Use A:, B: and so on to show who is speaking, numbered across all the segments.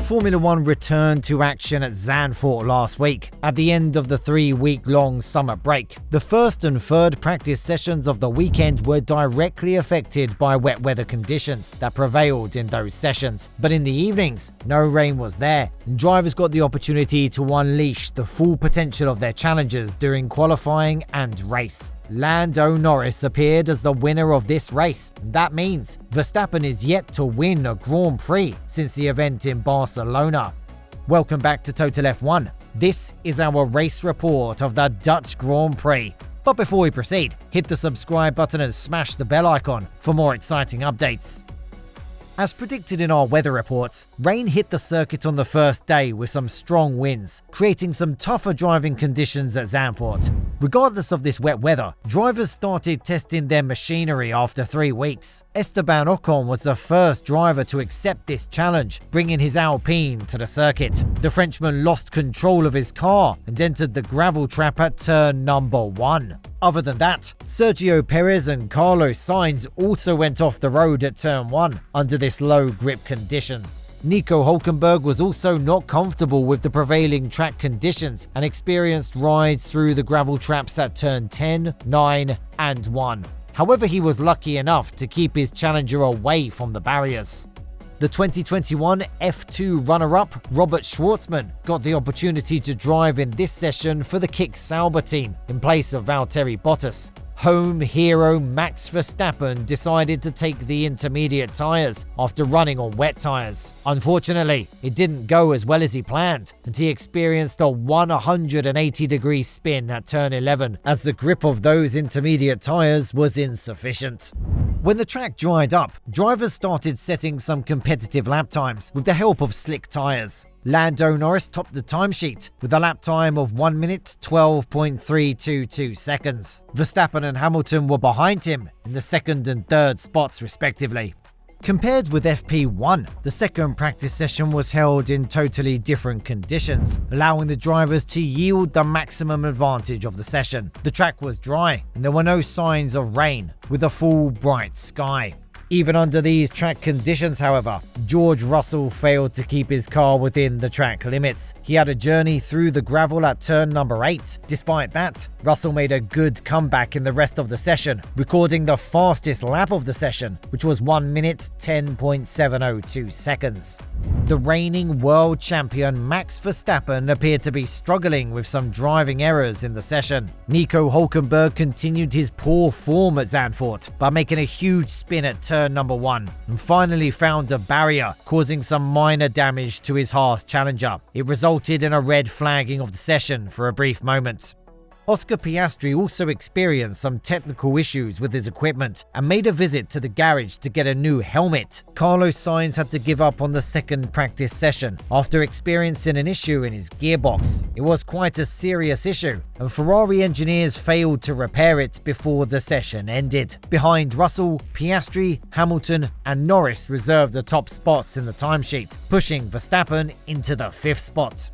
A: Formula One returned to action at Zandvoort last week, at the end of the 3-week-long summer break. The first and third practice sessions of the weekend were directly affected by wet weather conditions that prevailed in those sessions. But in the evenings, no rain was there, and drivers got the opportunity to unleash the full potential of their challengers during qualifying and race. Lando Norris appeared as the winner of this race, and that means Verstappen is yet to win a Grand Prix since the event in Barcelona. Welcome back to Total F1. This is our race report of the Dutch Grand Prix. But before we proceed, hit the subscribe button and smash the bell icon for more exciting updates. As predicted in our weather reports, rain hit the circuit on the first day with some strong winds, creating some tougher driving conditions at Zandvoort. Regardless of this wet weather, drivers started testing their machinery after 3 weeks. Esteban Ocon was the first driver to accept this challenge, bringing his Alpine to the circuit. The Frenchman lost control of his car and entered the gravel trap at turn number 1. Other than that, Sergio Perez and Carlos Sainz also went off the road at turn 1 under this low grip condition. Nico Hülkenberg was also not comfortable with the prevailing track conditions and experienced rides through the gravel traps at turn 10, 9 and 1. However, he was lucky enough to keep his challenger away from the barriers. The 2021 F2 runner-up, Robert Schwartzman, got the opportunity to drive in this session for the Kick Sauber team in place of Valtteri Bottas. Home hero Max Verstappen decided to take the intermediate tyres after running on wet tyres. Unfortunately, it didn't go as well as he planned, and he experienced a 180-degree spin at turn 11 as the grip of those intermediate tyres was insufficient. When the track dried up, drivers started setting some competitive lap times with the help of slick tyres. Lando Norris topped the timesheet with a lap time of 1 minute 12.322 seconds. Verstappen and Hamilton were behind him in the second and third spots respectively. Compared with FP1, the second practice session was held in totally different conditions, allowing the drivers to yield the maximum advantage of the session. The track was dry and there were no signs of rain, with a full bright sky. Even under these track conditions, however, George Russell failed to keep his car within the track limits. He had a journey through the gravel at turn number 8. Despite that, Russell made a good comeback in the rest of the session, recording the fastest lap of the session, which was 1 minute 10.702 seconds. The reigning world champion Max Verstappen appeared to be struggling with some driving errors in the session. Nico Hülkenberg continued his poor form at Zandvoort by making a huge spin at turn number 1 and finally found a barrier, causing some minor damage to his Haas challenger. It resulted in a red flagging of the session for a brief moment. Oscar Piastri also experienced some technical issues with his equipment and made a visit to the garage to get a new helmet. Carlos Sainz had to give up on the second practice session after experiencing an issue in his gearbox. It was quite a serious issue, and Ferrari engineers failed to repair it before the session ended. Behind Russell, Piastri, Hamilton and Norris reserved the top spots in the timesheet, pushing Verstappen into the 5th spot.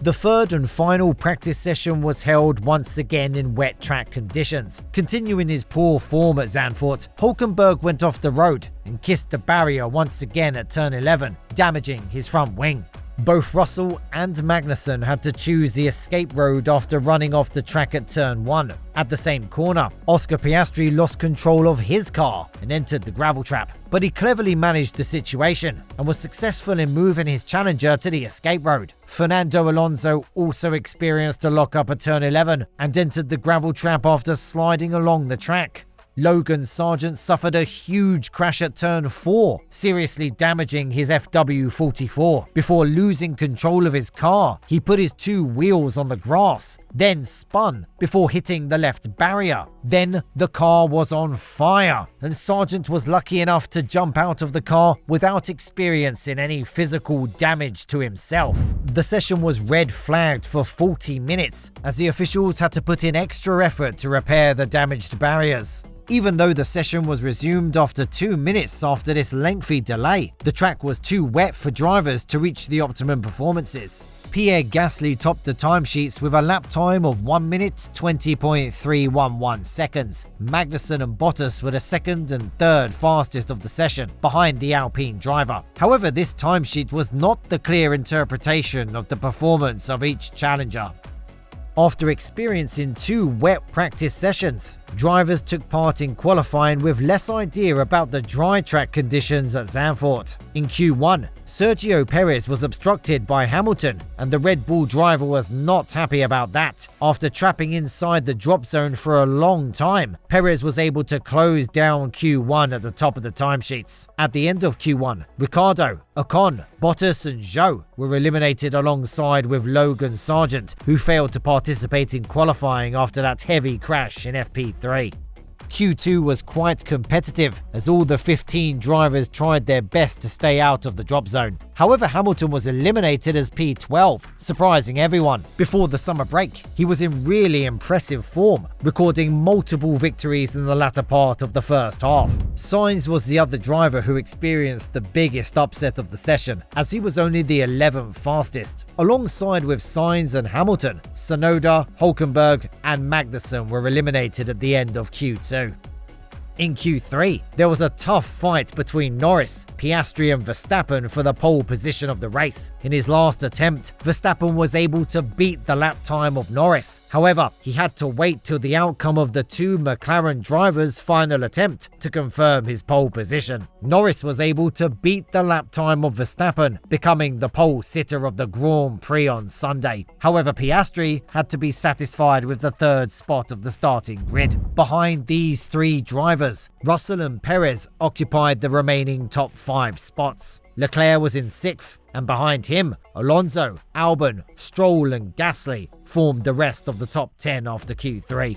A: The third and final practice session was held once again in wet track conditions. Continuing his poor form at Zandvoort, Hülkenberg went off the road and kissed the barrier once again at turn 11, damaging his front wing. Both Russell and Magnussen had to choose the escape road after running off the track at turn 1. At the same corner, Oscar Piastri lost control of his car and entered the gravel trap, but he cleverly managed the situation and was successful in moving his challenger to the escape road. Fernando Alonso also experienced a lockup at turn 11 and entered the gravel trap after sliding along the track. Logan Sargent suffered a huge crash at turn 4, seriously damaging his FW44. Before losing control of his car, he put his 2 wheels on the grass, then spun before hitting the left barrier. Then the car was on fire, and Sargent was lucky enough to jump out of the car without experiencing any physical damage to himself. The session was red flagged for 40 minutes, as the officials had to put in extra effort to repair the damaged barriers. Even though the session was resumed after 2 minutes after this lengthy delay, the track was too wet for drivers to reach the optimum performances. Pierre Gasly topped the timesheets with a lap time of 1 minute 20.311 seconds. Magnussen and Bottas were the second and third fastest of the session, behind the Alpine driver. However, this timesheet was not the clear interpretation of the performance of each challenger. After experiencing 2 wet practice sessions, drivers took part in qualifying with less idea about the dry track conditions at Zandvoort. In Q1, Sergio Perez was obstructed by Hamilton, and the Red Bull driver was not happy about that. After trapping inside the drop zone for a long time, Perez was able to close down Q1 at the top of the timesheets. At the end of Q1, Ricciardo, Ocon, Bottas and Zhou were eliminated alongside with Logan Sargent, who failed to participate in qualifying after that heavy crash in FP3. Q2 was quite competitive as all the 15 drivers tried their best to stay out of the drop zone. However, Hamilton was eliminated as P12, surprising everyone. Before the summer break, he was in really impressive form, recording multiple victories in the latter part of the first half. Sainz was the other driver who experienced the biggest upset of the session, as he was only the 11th fastest. Alongside with Sainz and Hamilton, Tsunoda, Hülkenberg and Magnussen were eliminated at the end of Q2. In Q3, there was a tough fight between Norris, Piastri and Verstappen for the pole position of the race. In his last attempt, Verstappen was able to beat the lap time of Norris. However, he had to wait till the outcome of the 2 McLaren drivers' final attempt to confirm his pole position. Norris was able to beat the lap time of Verstappen, becoming the pole sitter of the Grand Prix on Sunday. However, Piastri had to be satisfied with the 3rd spot of the starting grid. Behind these 3 drivers, Russell and Perez occupied the remaining top 5 spots. Leclerc was in 6th, and behind him, Alonso, Albon, Stroll and Gasly formed the rest of the top 10 after Q3.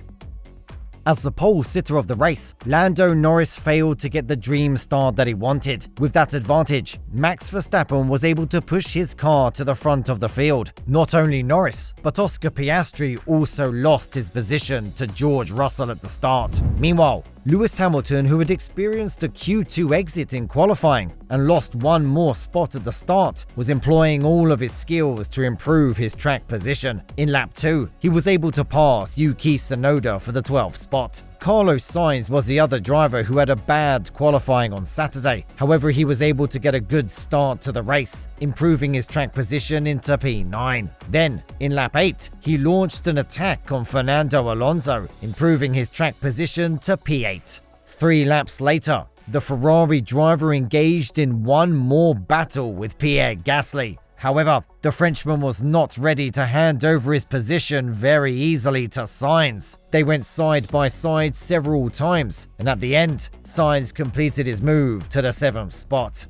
A: As the pole sitter of the race, Lando Norris failed to get the dream start that he wanted. With that advantage, Max Verstappen was able to push his car to the front of the field. Not only Norris, but Oscar Piastri also lost his position to George Russell at the start. Meanwhile, Lewis Hamilton, who had experienced a Q2 exit in qualifying and lost 1 more spot at the start, was employing all of his skills to improve his track position. In lap 2, he was able to pass Yuki Tsunoda for the 12th spot. Carlos Sainz was the other driver who had a bad qualifying on Saturday. However, he was able to get a good start to the race, improving his track position into P9. Then, in lap 8, he launched an attack on Fernando Alonso, improving his track position to P8. 3 laps later, the Ferrari driver engaged in 1 more battle with Pierre Gasly. However, the Frenchman was not ready to hand over his position very easily to Sainz. They went side by side several times, and at the end, Sainz completed his move to the 7th spot.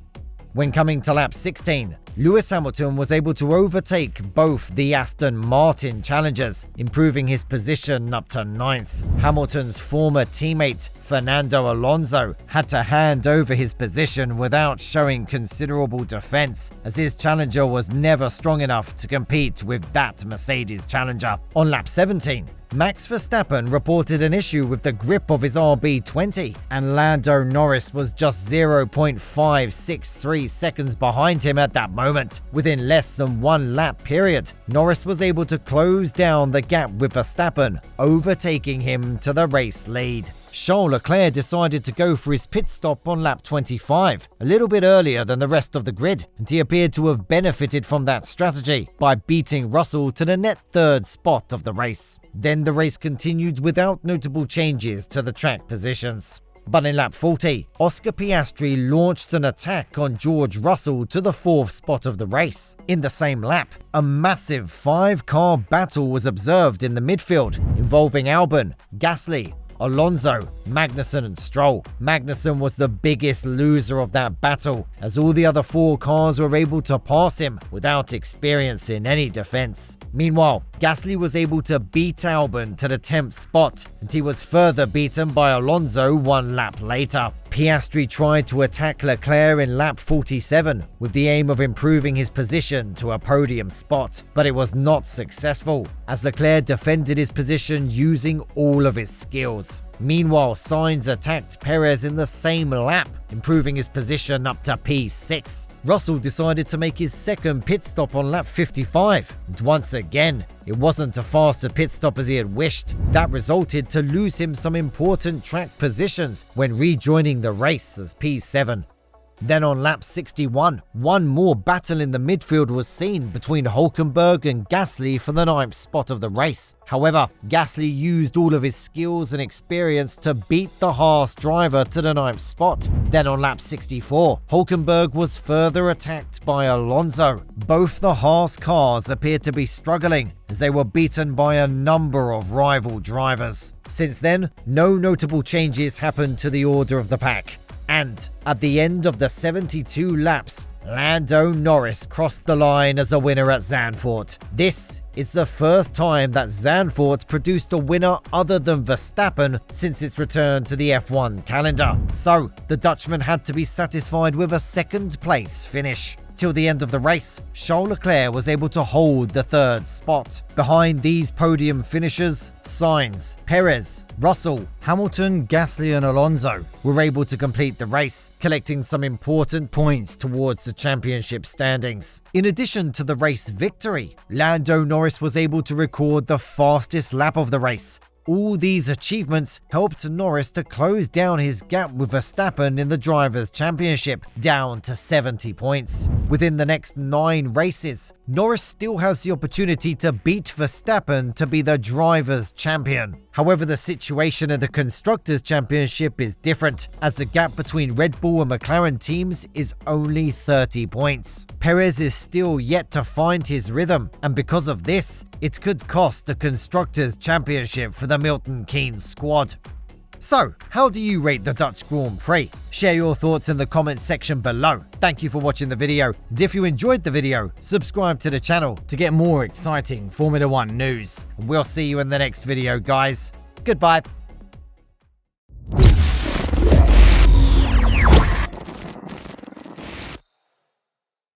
A: When coming to lap 16, Lewis Hamilton was able to overtake both the Aston Martin challengers, improving his position up to 9th. Hamilton's former teammate, Fernando Alonso, had to hand over his position without showing considerable defense, as his challenger was never strong enough to compete with that Mercedes challenger. On lap 17, Max Verstappen reported an issue with the grip of his RB20, and Lando Norris was just 0.563 seconds behind him at that moment. Within less than 1 lap period, Norris was able to close down the gap with Verstappen, overtaking him to the race lead. Charles Leclerc decided to go for his pit stop on lap 25, a little bit earlier than the rest of the grid, and he appeared to have benefited from that strategy by beating Russell to the net 3rd spot of the race. Then the race continued without notable changes to the track positions. But in lap 40, Oscar Piastri launched an attack on George Russell to the 4th spot of the race. In the same lap, a massive 5-car battle was observed in the midfield, involving Albon, Gasly, Alonso, Magnussen and Stroll. Magnussen was the biggest loser of that battle, as all the other 4 cars were able to pass him without experiencing any defense. Meanwhile, Gasly was able to beat Albon to the 10th spot, and he was further beaten by Alonso 1 lap later. Piastri tried to attack Leclerc in lap 47 with the aim of improving his position to a podium spot, but it was not successful, as Leclerc defended his position using all of his skills. Meanwhile, Sainz attacked Perez in the same lap, improving his position up to P6. Russell decided to make his second pit stop on lap 55, and once again, it wasn't a faster pit stop as he had wished. That resulted to lose him some important track positions when rejoining the race as P7. Then on lap 61, one more battle in the midfield was seen between Hülkenberg and Gasly for the 9th spot of the race. However, Gasly used all of his skills and experience to beat the Haas driver to the 9th spot. Then on lap 64, Hülkenberg was further attacked by Alonso. Both the Haas cars appeared to be struggling as they were beaten by a number of rival drivers. Since then, no notable changes happened to the order of the pack. And at the end of the 72 laps, Lando Norris crossed the line as a winner at Zandvoort. This is the first time that Zandvoort produced a winner other than Verstappen since its return to the F1 calendar. So, the Dutchman had to be satisfied with a second place finish. Till the end of the race, Charles Leclerc was able to hold the 3rd spot. Behind these podium finishers, Sainz, Perez, Russell, Hamilton, Gasly and Alonso were able to complete the race, collecting some important points towards the championship standings. In addition to the race victory, Lando Norris was able to record the fastest lap of the race. All these achievements helped Norris to close down his gap with Verstappen in the Drivers' Championship, down to 70 points. Within the next 9 races, Norris still has the opportunity to beat Verstappen to be the Drivers' Champion. However, the situation in the Constructors' Championship is different, as the gap between Red Bull and McLaren teams is only 30 points. Perez is still yet to find his rhythm, and because of this, it could cost the Constructors' Championship for the Milton Keynes squad. So, how do you rate the Dutch Grand Prix? Share your thoughts in the comments section below. Thank you for watching the video, and if you enjoyed the video, subscribe to the channel to get more exciting Formula 1 news. We'll see you in the next video, guys. Goodbye.